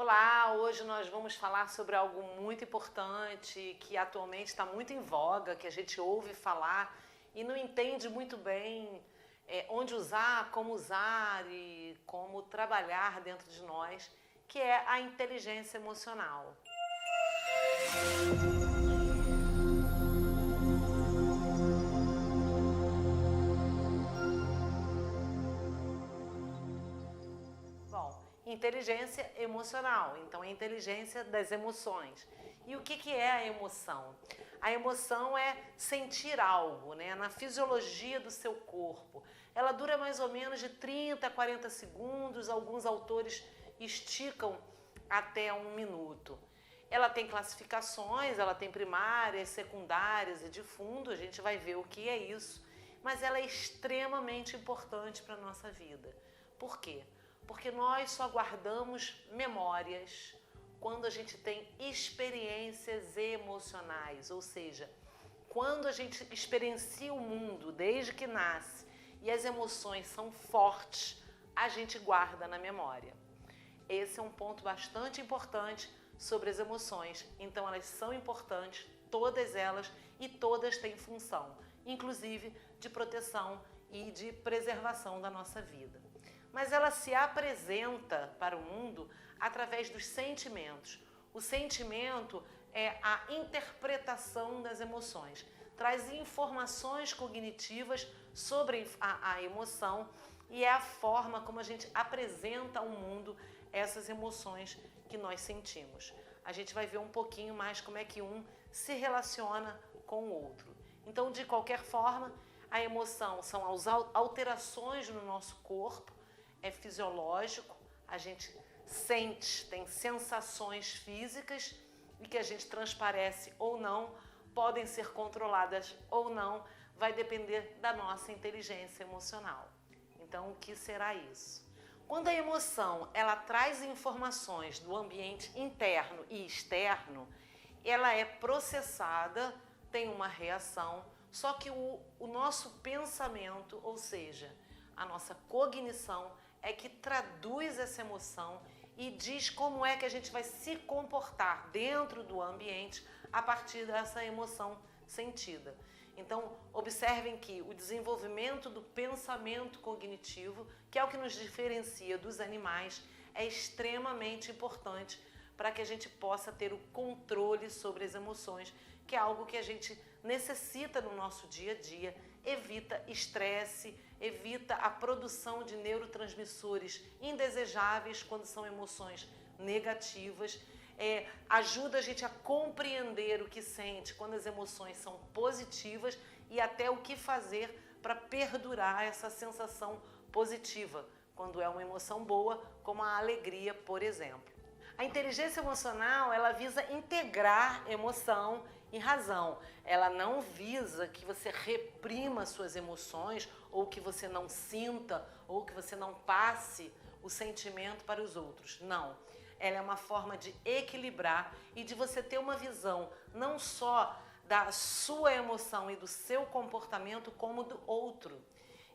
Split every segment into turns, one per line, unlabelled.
Olá, hoje nós vamos falar sobre algo muito importante que atualmente está muito em voga, que a gente ouve falar e não entende muito bem onde usar, como usar e como trabalhar dentro de nós, que é a inteligência emocional. Bom, inteligência emocional, então é a inteligência das emoções. E o que é a emoção? A emoção é sentir algo, né? Na fisiologia do seu corpo. Ela dura mais ou menos de 30 a 40 segundos, alguns autores esticam até 1 minuto. Ela tem classificações, ela tem primárias, secundárias e de fundo, a gente vai ver o que é isso, mas ela é extremamente importante para a nossa vida. Por quê? Porque nós só guardamos memórias quando a gente tem experiências emocionais, ou seja, quando a gente experiencia o mundo desde que nasce e as emoções são fortes, a gente guarda na memória. Esse é um ponto bastante importante sobre as emoções. Então elas são importantes, todas elas, e todas têm função, inclusive de proteção e de preservação da nossa vida. Mas ela se apresenta para o mundo através dos sentimentos. O sentimento é a interpretação das emoções, traz informações cognitivas sobre a emoção e é a forma como a gente apresenta ao mundo essas emoções que nós sentimos. A gente vai ver um pouquinho mais como é que um se relaciona com o outro. Então, de qualquer forma, a emoção são as alterações no nosso corpo, é fisiológico, a gente sente, tem sensações físicas e que a gente transparece ou não, podem ser controladas ou não, vai depender da nossa inteligência emocional. Então, o que será isso? Quando a emoção ela traz informações do ambiente interno e externo, ela é processada, tem uma reação, só que o nosso pensamento, ou seja, a nossa cognição, é que traduz essa emoção e diz como é que a gente vai se comportar dentro do ambiente a partir dessa emoção sentida. Então, observem que o desenvolvimento do pensamento cognitivo, que é o que nos diferencia dos animais, é extremamente importante para que a gente possa ter o controle sobre as emoções, que é algo que a gente necessita no nosso dia a dia, evita estresse, evita a produção de neurotransmissores indesejáveis quando são emoções negativas, ajuda a gente a compreender o que sente quando as emoções são positivas e até o que fazer para perdurar essa sensação positiva, quando é uma emoção boa, como a alegria, por exemplo. A inteligência emocional, ela visa integrar emoção e razão. Ela não visa que você reprima suas emoções, ou que você não sinta, ou que você não passe o sentimento para os outros. Não. Ela é uma forma de equilibrar e de você ter uma visão não só da sua emoção e do seu comportamento, como do outro.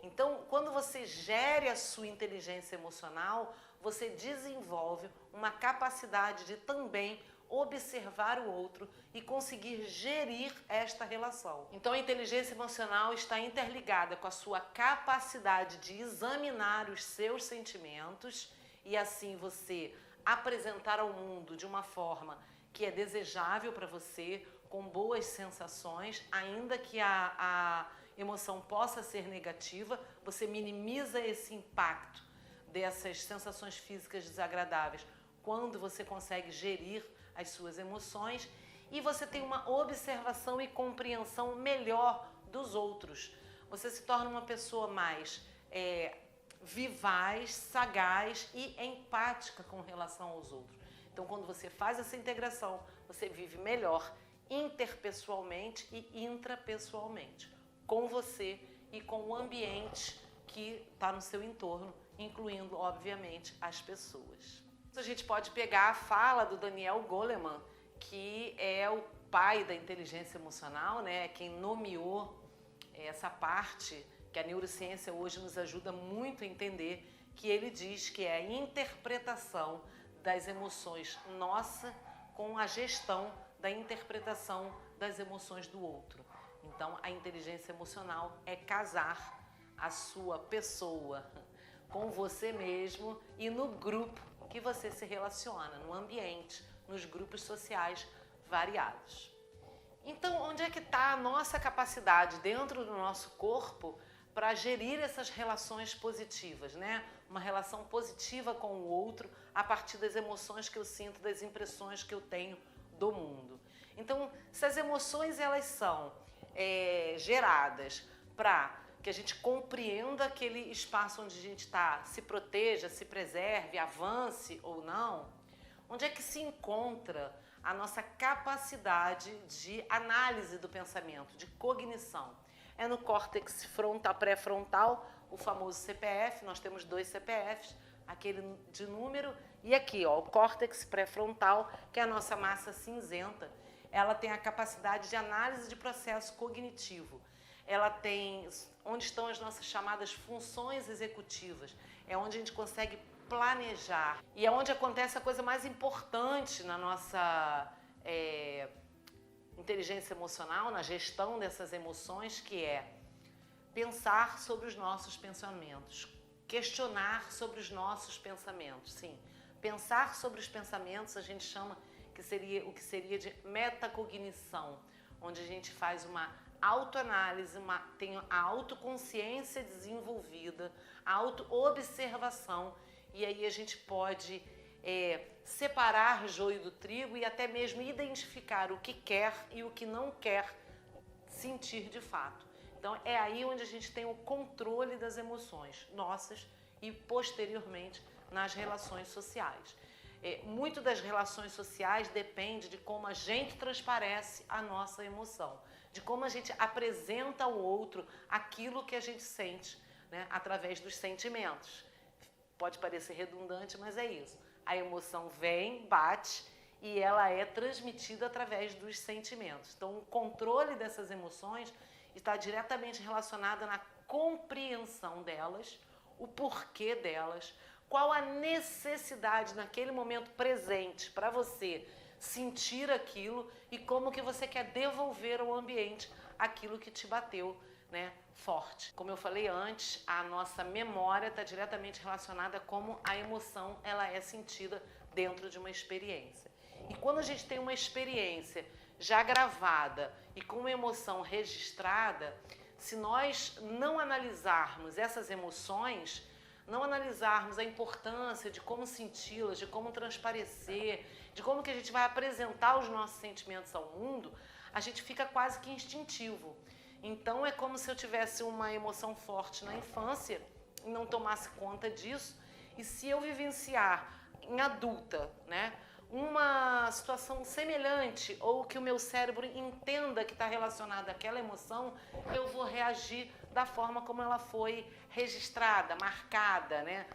Então, quando você gere a sua inteligência emocional, você desenvolve uma capacidade de também observar o outro e conseguir gerir esta relação. Então, a inteligência emocional está interligada com a sua capacidade de examinar os seus sentimentos e assim você apresentar ao mundo de uma forma que é desejável para você, com boas sensações, ainda que a emoção possa ser negativa, você minimiza esse impacto dessas sensações físicas desagradáveis quando você consegue gerir as suas emoções e você tem uma observação e compreensão melhor dos outros. Você se torna uma pessoa mais vivaz, sagaz e empática com relação aos outros. Então, quando você faz essa integração, você vive melhor interpessoalmente e intrapessoalmente, com você e com o ambiente que está no seu entorno, incluindo, obviamente, as pessoas. A gente pode pegar a fala do Daniel Goleman, que é o pai da inteligência emocional, né? Quem nomeou essa parte que a neurociência hoje nos ajuda muito a entender, que ele diz que é a interpretação das emoções nossa com a gestão da interpretação das emoções do outro. Então, a inteligência emocional é casar a sua pessoa com você mesmo e no grupo que você se relaciona, no ambiente, nos grupos sociais variados. Então, onde é que está a nossa capacidade dentro do nosso corpo para gerir essas relações positivas, né? Uma relação positiva com o outro a partir das emoções que eu sinto, das impressões que eu tenho do mundo. Então, se as emoções elas são geradas para que a gente compreenda aquele espaço onde a gente está, se proteja, se preserve, avance ou não, onde é que se encontra a nossa capacidade de análise do pensamento, de cognição? É no córtex pré-frontal, o famoso CPF, nós temos 2 CPFs, aquele de número, e aqui, ó, o córtex pré-frontal, que é a nossa massa cinzenta, ela tem a capacidade de análise de processo cognitivo. Ela tem, onde estão as nossas chamadas funções executivas, é onde a gente consegue planejar, e é onde acontece a coisa mais importante na nossa inteligência emocional, na gestão dessas emoções, que é pensar sobre os nossos pensamentos, questionar sobre os nossos pensamentos. Sim, pensar sobre os pensamentos a gente chama o que seria de metacognição, onde a gente faz uma autoanálise, tem a autoconsciência desenvolvida, a autoobservação, e aí a gente pode separar joio do trigo e até mesmo identificar o que quer e o que não quer sentir de fato. Então é aí onde a gente tem o controle das emoções nossas e posteriormente nas relações sociais. Muito das relações sociais depende de como a gente transparece a nossa emoção, de como a gente apresenta ao outro aquilo que a gente sente, né, através dos sentimentos. Pode parecer redundante, mas é isso. A emoção vem, bate e ela é transmitida através dos sentimentos. Então, o controle dessas emoções está diretamente relacionado na compreensão delas, o porquê delas, qual a necessidade naquele momento presente para você sentir aquilo e como que você quer devolver ao ambiente aquilo que te bateu, né, forte. Como eu falei antes, a nossa memória está diretamente relacionada a como a emoção ela é sentida dentro de uma experiência. E quando a gente tem uma experiência já gravada e com uma emoção registrada, se nós não analisarmos essas emoções, não analisarmos a importância de como senti-las, de como transparecer, de como que a gente vai apresentar os nossos sentimentos ao mundo, a gente fica quase que instintivo. Então é como se eu tivesse uma emoção forte na infância e não tomasse conta disso, e se eu vivenciar em adulta, né, uma situação semelhante ou que o meu cérebro entenda que está relacionada àquela emoção, eu vou reagir da forma como ela foi registrada, marcada, né,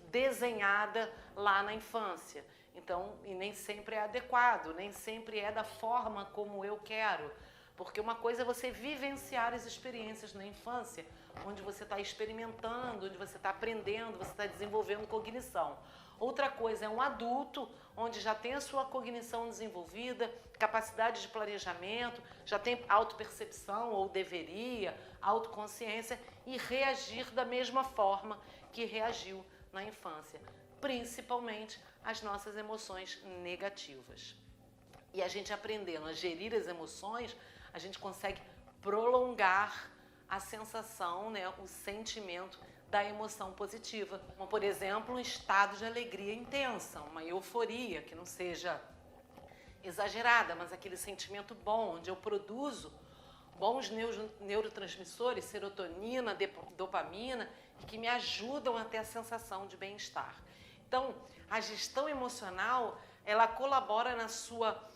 desenhada lá na infância. Então, e nem sempre é adequado, nem sempre é da forma como eu quero. Porque uma coisa é você vivenciar as experiências na infância, onde você está experimentando, onde você está aprendendo, você está desenvolvendo cognição. Outra coisa é um adulto, onde já tem a sua cognição desenvolvida, capacidade de planejamento, já tem autopercepção, ou deveria, autoconsciência, e reagir da mesma forma que reagiu na infância, principalmente as nossas emoções negativas. E a gente aprendendo a gerir as emoções, a gente consegue prolongar a sensação, né, o sentimento da emoção positiva. Como, por exemplo, um estado de alegria intensa, uma euforia, que não seja exagerada, mas aquele sentimento bom, onde eu produzo bons neurotransmissores, serotonina, dopamina, e que me ajudam a ter a sensação de bem-estar. Então, a gestão emocional, ela colabora na sua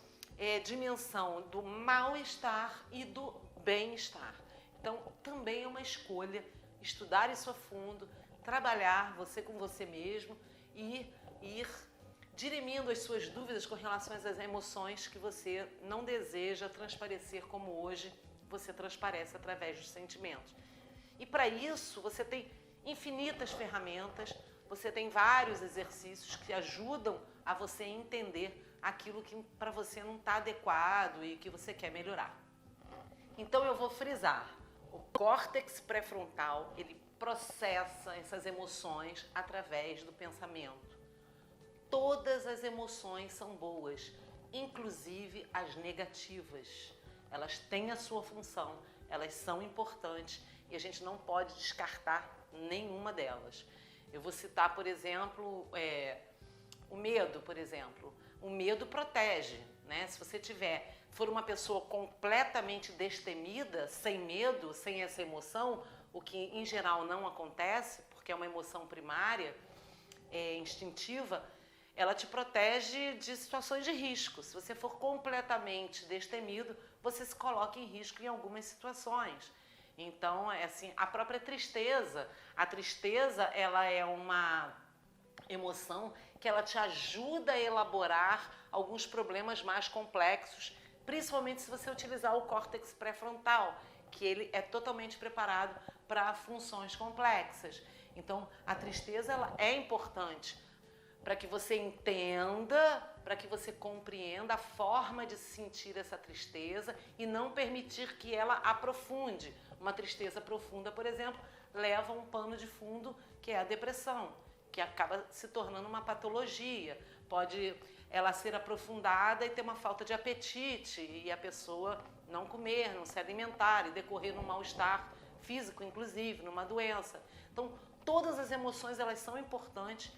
dimensão do mal-estar e do bem-estar. Então, também é uma escolha estudar isso a fundo, trabalhar você com você mesmo e ir dirimindo as suas dúvidas com relação às emoções que você não deseja transparecer como hoje você transparece através dos sentimentos. E para isso, você tem infinitas ferramentas, você tem vários exercícios que ajudam a você entender aquilo que para você não está adequado e que você quer melhorar. Então eu vou frisar, o córtex pré-frontal, ele processa essas emoções através do pensamento. Todas as emoções são boas, inclusive as negativas. Elas têm a sua função, elas são importantes e a gente não pode descartar nenhuma delas. Eu vou citar, por exemplo, o medo, por exemplo. O medo protege, né? Se você for uma pessoa completamente destemida, sem medo, sem essa emoção, o que em geral não acontece, porque é uma emoção primária, instintiva, ela te protege de situações de risco. Se você for completamente destemido, você se coloca em risco em algumas situações. Então, assim, a própria tristeza, ela é uma emoção que ela te ajuda a elaborar alguns problemas mais complexos, principalmente se você utilizar o córtex pré-frontal, que ele é totalmente preparado para funções complexas. Então, a tristeza ela é importante para que você entenda, para que você compreenda a forma de sentir essa tristeza e não permitir que ela aprofunde. Uma tristeza profunda, por exemplo, leva a um pano de fundo que é a depressão, que acaba se tornando uma patologia. Pode ela ser aprofundada e ter uma falta de apetite e a pessoa não comer, não se alimentar e decorrer num mal-estar físico, inclusive, numa doença. Então, todas as emoções elas são importantes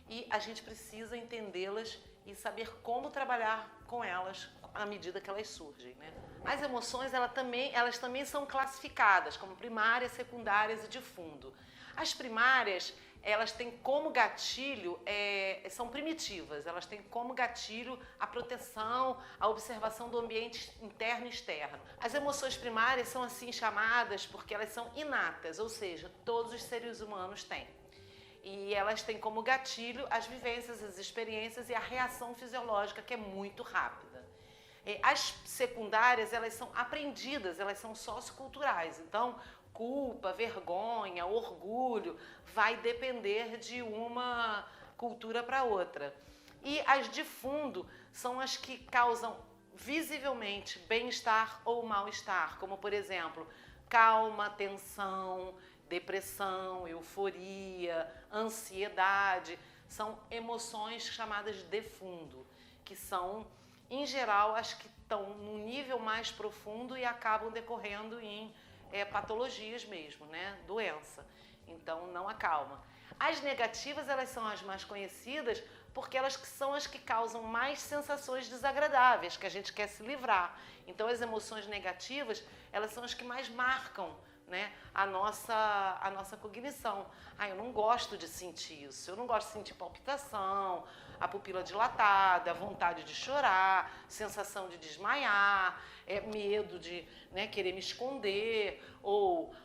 e a gente precisa entendê-las e saber como trabalhar com elas à medida que elas surgem, né? As emoções elas também são classificadas como primárias, secundárias e de fundo. As primárias elas têm como gatilho, são primitivas, elas têm como gatilho a proteção, a observação do ambiente interno e externo. As emoções primárias são assim chamadas porque elas são inatas, ou seja, todos os seres humanos têm. E elas têm como gatilho as vivências, as experiências e a reação fisiológica, que é muito rápida. As secundárias, elas são aprendidas, elas são socioculturais. Então, culpa, vergonha, orgulho, vai depender de uma cultura para outra. E as de fundo são as que causam visivelmente bem-estar ou mal-estar, como, por exemplo, calma, tensão, depressão, euforia, ansiedade. São emoções chamadas de fundo, que são, em geral, as que estão num nível mais profundo e acabam decorrendo em patologias mesmo, né? Doença. Então, não acalma. As negativas, elas são as mais conhecidas porque elas são as que causam mais sensações desagradáveis, que a gente quer se livrar. Então, as emoções negativas, elas são as que mais marcam, né, a nossa cognição. Eu não gosto de sentir isso, eu não gosto de sentir palpitação, a pupila dilatada, vontade de chorar, sensação de desmaiar, medo de, né, querer me esconder, ou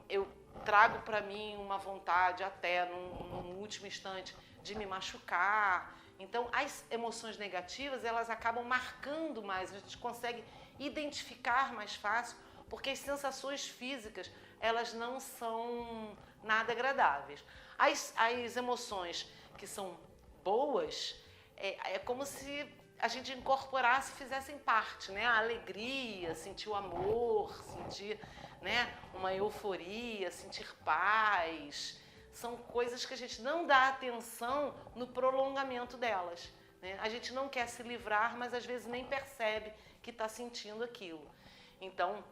eu trago para mim uma vontade até, num último instante, de me machucar. Então, as emoções negativas, elas acabam marcando mais, a gente consegue identificar mais fácil, porque as sensações físicas, elas não são nada agradáveis. As emoções que são boas, é como se a gente incorporasse e fizessem parte, né? A alegria, sentir o amor, sentir, né, uma euforia, sentir paz. São coisas que a gente não dá atenção no prolongamento delas, né? A gente não quer se livrar, mas às vezes nem percebe que está sentindo aquilo. Então,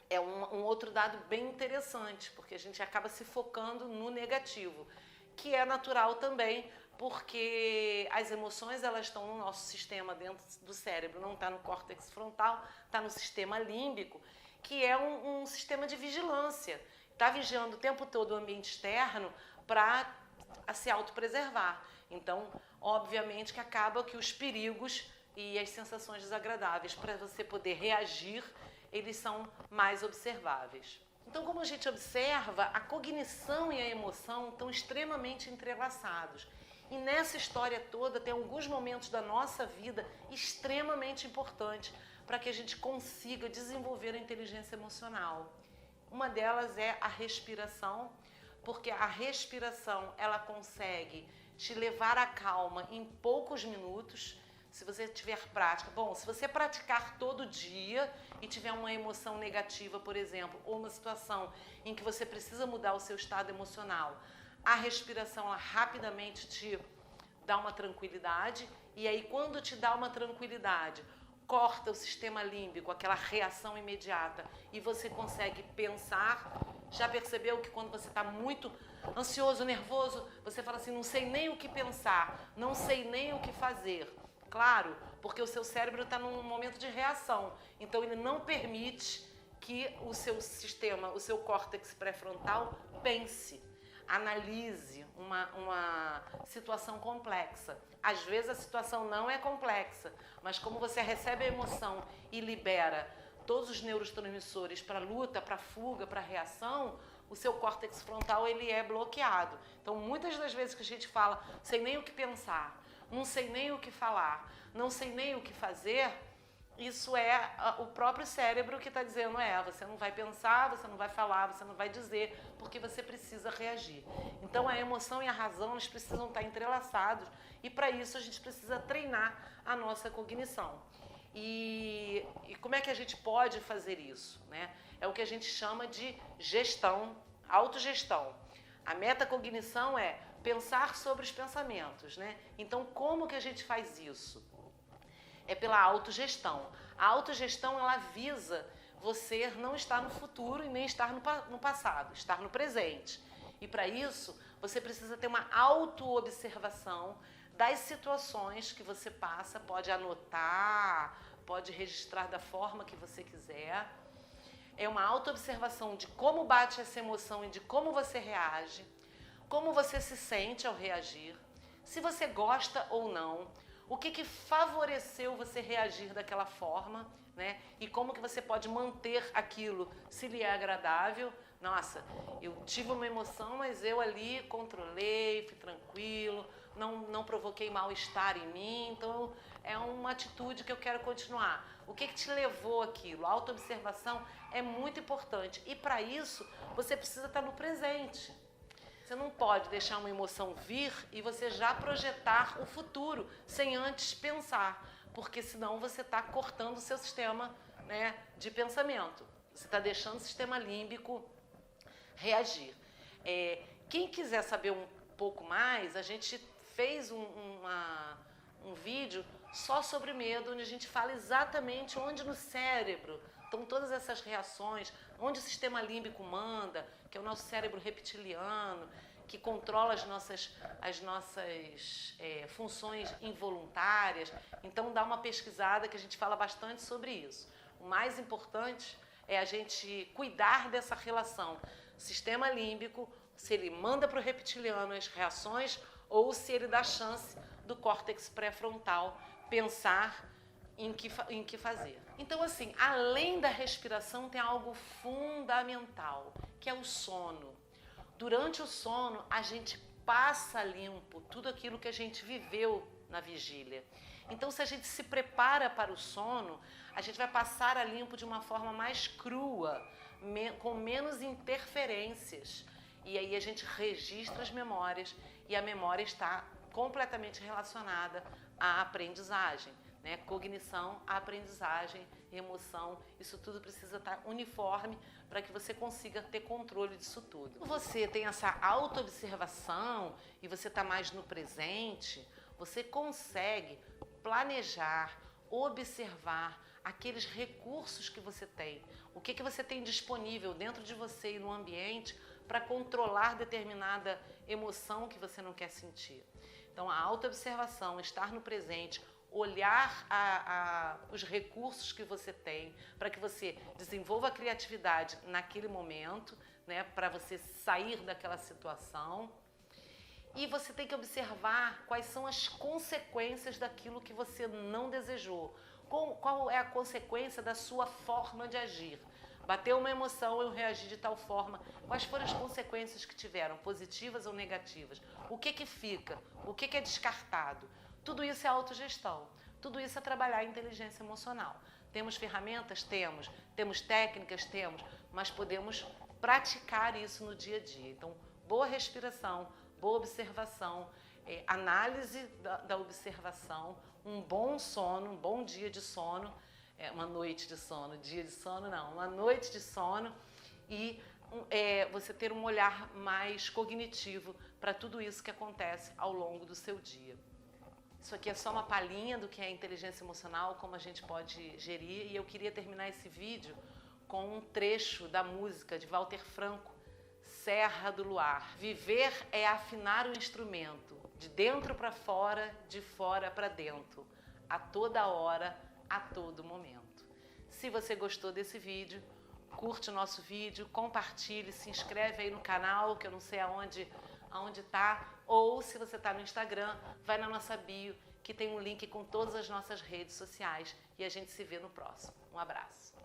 é um outro dado bem interessante, porque a gente acaba se focando no negativo, que é natural também, porque as emoções elas estão no nosso sistema dentro do cérebro, não está no córtex frontal, está no sistema límbico, que é um sistema de vigilância. Está vigiando o tempo todo o ambiente externo para se autopreservar. Então, obviamente que acaba que os perigos e as sensações desagradáveis, para você poder reagir, eles são mais observáveis. Então, como a gente observa, a cognição e a emoção estão extremamente entrelaçados. E nessa história toda tem alguns momentos da nossa vida extremamente importantes para que a gente consiga desenvolver a inteligência emocional. Uma delas é a respiração, porque a respiração ela consegue te levar à calma em poucos minutos, se você tiver prática. Bom, se você praticar todo dia e tiver uma emoção negativa, por exemplo, ou uma situação em que você precisa mudar o seu estado emocional, a respiração ela rapidamente te dá uma tranquilidade, e aí quando te dá uma tranquilidade, corta o sistema límbico, aquela reação imediata, e você consegue pensar. Já percebeu que quando você está muito ansioso, nervoso, você fala assim, não sei nem o que pensar, não sei nem o que fazer. Claro, porque o seu cérebro está num momento de reação, então ele não permite que o seu sistema, o seu córtex pré-frontal pense, analise uma situação complexa. Às vezes a situação não é complexa, mas como você recebe a emoção e libera todos os neurotransmissores para luta, para fuga, para reação, o seu córtex frontal ele é bloqueado. Então, muitas das vezes que a gente fala, sei nem o que pensar, não sei nem o que falar, não sei nem o que fazer, isso é o próprio cérebro que está dizendo, você não vai pensar, você não vai falar, você não vai dizer, porque você precisa reagir. Então, a emoção e a razão, eles precisam estar entrelaçados, e para isso a gente precisa treinar a nossa cognição. E como é que a gente pode fazer isso, né? É o que a gente chama de gestão, autogestão. A metacognição é pensar sobre os pensamentos, né? Então, como que a gente faz isso? É pela autogestão. A autogestão, ela visa você não estar no futuro e nem estar no passado, estar no presente. E para isso, você precisa ter uma autoobservação das situações que você passa, pode anotar, pode registrar da forma que você quiser. É uma autoobservação de como bate essa emoção e de como você reage, como você se sente ao reagir, se você gosta ou não, o que favoreceu você reagir daquela forma, né? E como que você pode manter aquilo, se lhe é agradável. Nossa, eu tive uma emoção, mas eu ali controlei, fui tranquilo, não provoquei mal-estar em mim, então é uma atitude que eu quero continuar. O que te levou àquilo? A autoobservação é muito importante, e para isso você precisa estar no presente. Você não pode deixar uma emoção vir e você já projetar o futuro sem antes pensar, porque senão você está cortando o seu sistema, né, de pensamento. Você está deixando o sistema límbico reagir. Quem quiser saber um pouco mais, a gente fez um vídeo só sobre medo, onde a gente fala exatamente onde no cérebro estão todas essas reações, onde o sistema límbico manda, que é o nosso cérebro reptiliano, que controla as nossas funções involuntárias. Então, dá uma pesquisada que a gente fala bastante sobre isso. O mais importante é a gente cuidar dessa relação sistema límbico, se ele manda para o reptiliano as reações ou se ele dá chance do córtex pré-frontal pensar em que fazer. Então, assim, além da respiração, tem algo fundamental, que é o sono. Durante o sono, a gente passa limpo tudo aquilo que a gente viveu na vigília. Então, se a gente se prepara para o sono, a gente vai passar a limpo de uma forma mais crua, com menos interferências. E aí a gente registra as memórias, e a memória está completamente relacionada à aprendizagem, né? Cognição, aprendizagem, emoção, isso tudo precisa estar uniforme para que você consiga ter controle disso tudo. Quando você tem essa autoobservação e você está mais no presente, você consegue planejar, observar aqueles recursos que você tem, o que você tem disponível dentro de você e no ambiente para controlar determinada emoção que você não quer sentir. Então, a autoobservação, estar no presente, olhar os recursos que você tem para que você desenvolva a criatividade naquele momento, né, para você sair daquela situação. E você tem que observar quais são as consequências daquilo que você não desejou. Qual é a consequência da sua forma de agir? Bateu uma emoção, eu reagi de tal forma. Quais foram as consequências que tiveram, positivas ou negativas? O que fica? O que é descartado? Tudo isso é autogestão. Tudo isso é trabalhar a inteligência emocional. Temos ferramentas? Temos. Temos técnicas? Temos. Mas podemos praticar isso no dia a dia. Então, boa respiração, boa observação, análise da observação, um bom sono, um bom dia de sono, uma noite de sono, dia de sono não, uma noite de sono e você ter um olhar mais cognitivo para tudo isso que acontece ao longo do seu dia. Isso aqui é só uma palhinha do que é inteligência emocional, como a gente pode gerir, e eu queria terminar esse vídeo com um trecho da música de Walter Franco, Serra do Luar. Viver é afinar o instrumento, de dentro para fora, de fora para dentro, a toda hora, a todo momento. Se você gostou desse vídeo, curte o nosso vídeo, compartilhe, se inscreve aí no canal, que eu não sei aonde tá, ou se você está no Instagram, vai na nossa bio, que tem um link com todas as nossas redes sociais, e a gente se vê no próximo. Um abraço.